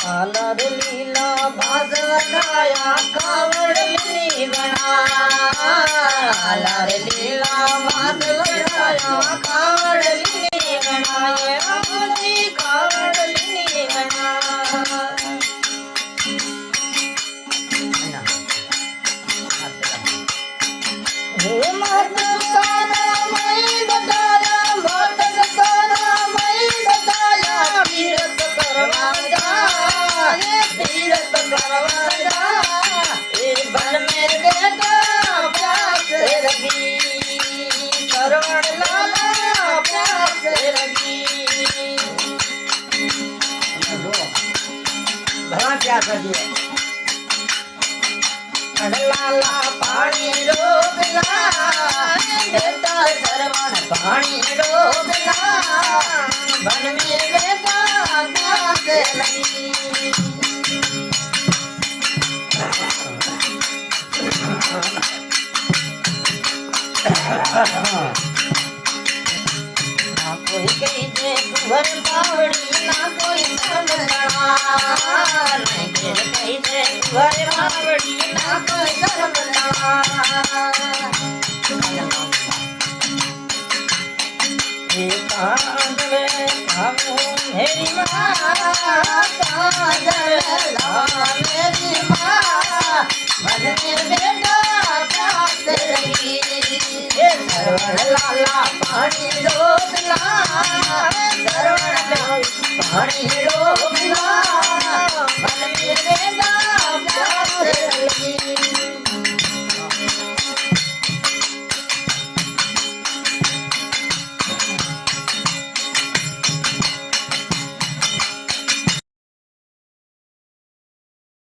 आलर लीला बाज लगाया कावड़ ली बना आलर लीला बाज लगाया कावड़ ली बना ये रामजी कावड़ ली बना मत तारा मैं बताया मत तारा मैं बताया तीरथ करवा जा ये तीरथ करवा जा ये बन में बेटा प्यास लगी सरवण लाला प्यास लगी भला प्यास लगी लाला पानी डोबला बेटा सरवण पानी डोबला बन में बेटा प्यास लगी ना कोई कही जे कुंवर बावड़ी ना कोई समझना नहीं कही जे कुंवर बावड़ी ना कोई समझना ये कांदले खाऊं मेरी माँ कांदले ला मेरी माँ मन में बेटा प्यास लगी ये सरवण लाला पानी डोबला सरवण पानी डोबला